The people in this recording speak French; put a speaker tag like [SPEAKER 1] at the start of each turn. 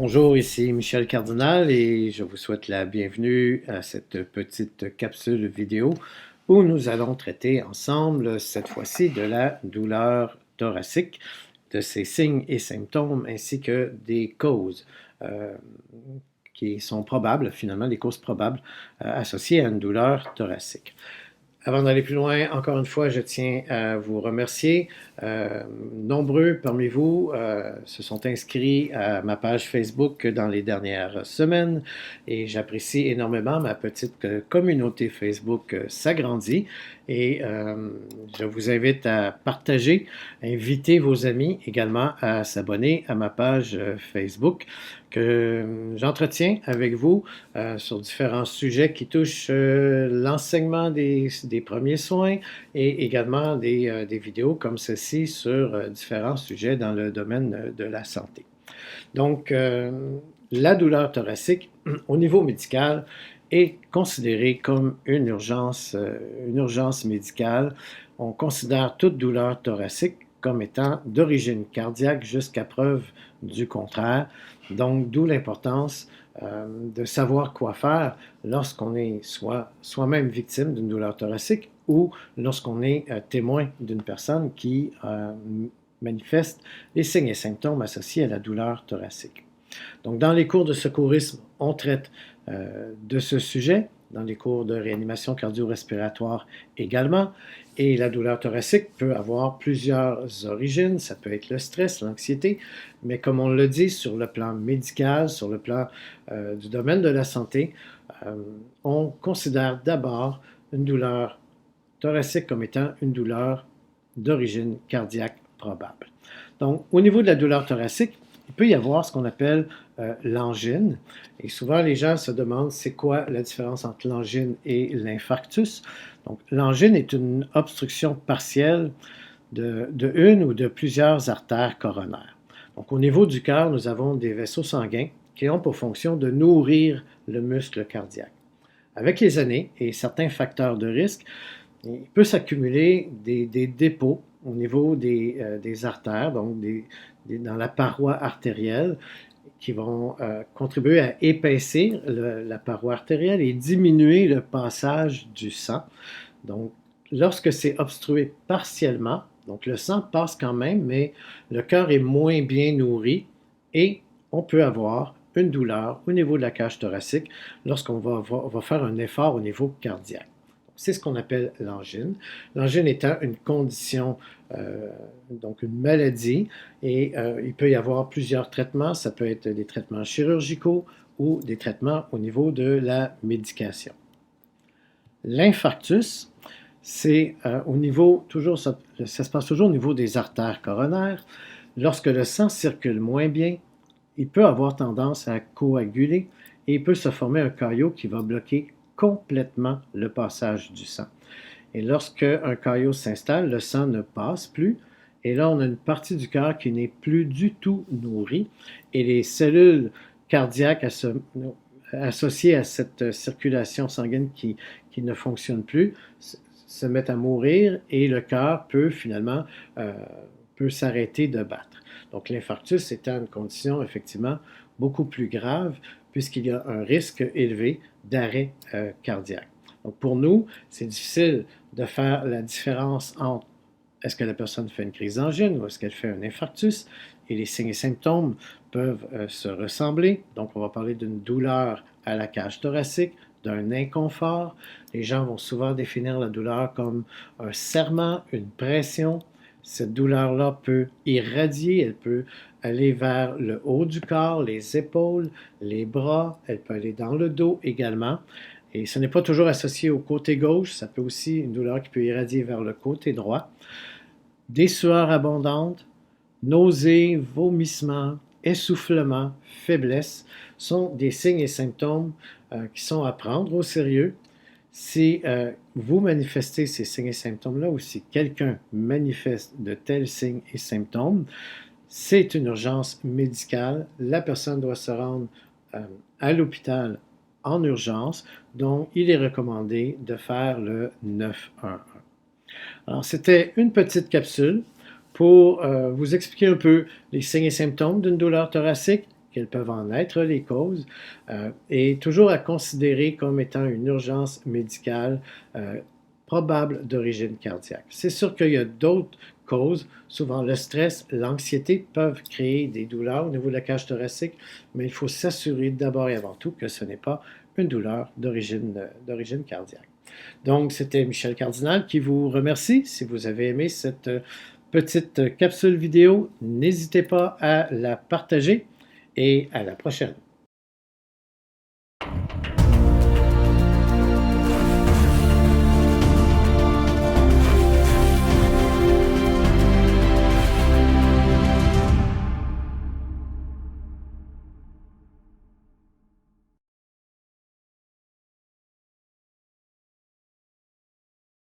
[SPEAKER 1] Bonjour, ici Michel Cardinal et je vous souhaite la bienvenue à cette petite capsule vidéo où nous allons traiter ensemble cette fois-ci de la douleur thoracique, de ses signes et symptômes ainsi que des causes qui sont probables, finalement des causes probables associées à une douleur thoracique. Avant d'aller plus loin, encore une fois, je tiens à vous remercier. Nombreux parmi vous se sont inscrits à ma page Facebook dans les dernières semaines et j'apprécie énormément. Ma petite communauté Facebook s'agrandit et je vous invite à partager, inviter vos amis également à s'abonner à ma page Facebook que j'entretiens avec vous sur différents sujets qui touchent l'enseignement des premiers soins et également des vidéos comme ceci sur différents sujets dans le domaine de la santé. Donc, la douleur thoracique, au niveau médical, est considérée comme une urgence médicale. On considère toute douleur thoracique comme étant d'origine cardiaque jusqu'à preuve du contraire. Donc, d'où l'importance de savoir quoi faire lorsqu'on est soi-même victime d'une douleur thoracique ou lorsqu'on est témoin d'une personne qui manifeste les signes et symptômes associés à la douleur thoracique. Donc, dans les cours de secourisme, on traite de ce sujet, dans les cours de réanimation cardio-respiratoire également. Et la douleur thoracique peut avoir plusieurs origines. Ça peut être le stress, l'anxiété, mais comme on le dit sur le plan médical, sur le plan du domaine de la santé, on considère d'abord une douleur thoracique comme étant une douleur d'origine cardiaque probable. Donc, au niveau de la douleur thoracique, il peut y avoir ce qu'on appelle l'angine. Et souvent, les gens se demandent c'est quoi la différence entre l'angine et l'infarctus. Donc, l'angine est une obstruction partielle de une ou de plusieurs artères coronaires. Donc, au niveau du cœur, nous avons des vaisseaux sanguins qui ont pour fonction de nourrir le muscle cardiaque. Avec les années et certains facteurs de risque, il peut s'accumuler des dépôts au niveau des artères, donc dans la paroi artérielle, qui vont contribuer à épaissir la paroi artérielle et diminuer le passage du sang. Donc, lorsque c'est obstrué partiellement, donc le sang passe quand même, mais le cœur est moins bien nourri et on peut avoir une douleur au niveau de la cage thoracique lorsqu'on va faire un effort au niveau cardiaque. C'est ce qu'on appelle l'angine. L'angine étant une condition, donc une maladie, et il peut y avoir plusieurs traitements. Ça peut être des traitements chirurgicaux ou des traitements au niveau de la médication. L'infarctus, c'est au niveau, toujours, ça se passe toujours au niveau des artères coronaires. Lorsque le sang circule moins bien, il peut avoir tendance à coaguler et il peut se former un caillot qui va bloquer complètement le passage du sang. Et lorsque un caillot s'installe, le sang ne passe plus. Et là, on a une partie du cœur qui n'est plus du tout nourrie. Et les cellules cardiaques associées à cette circulation sanguine qui ne fonctionne plus se mettent à mourir et le cœur peut finalement s'arrêter de battre. Donc l'infarctus étant une condition effectivement beaucoup plus grave puisqu'il y a un risque élevé d'arrêt cardiaque. Donc pour nous, c'est difficile de faire la différence entre est-ce que la personne fait une crise d'angine ou est-ce qu'elle fait un infarctus et les signes et symptômes peuvent se ressembler. Donc on va parler d'une douleur à la cage thoracique, d'un inconfort. Les gens vont souvent définir la douleur comme un serrement, une pression. Cette douleur-là peut irradier, elle peut aller vers le haut du corps, les épaules, les bras, elle peut aller dans le dos également. Et ce n'est pas toujours associé au côté gauche, ça peut aussi une douleur qui peut irradier vers le côté droit. Des sueurs abondantes, nausées, vomissements, essoufflements, faiblesse sont des signes et symptômes qui sont à prendre au sérieux. Si vous manifestez ces signes et symptômes-là ou si quelqu'un manifeste de tels signes et symptômes, c'est une urgence médicale. La personne doit se rendre à l'hôpital en urgence, donc il est recommandé de faire le 911. Alors, c'était une petite capsule pour vous expliquer un peu les signes et symptômes d'une douleur thoracique quelles peuvent en être les causes, et toujours à considérer comme étant une urgence médicale probable d'origine cardiaque. C'est sûr qu'il y a d'autres causes, souvent le stress, l'anxiété peuvent créer des douleurs au niveau de la cage thoracique, mais il faut s'assurer d'abord et avant tout que ce n'est pas une douleur d'origine cardiaque. Donc, c'était Michel Cardinal qui vous remercie. Si vous avez aimé cette petite capsule vidéo, n'hésitez pas à la partager et à la prochaine.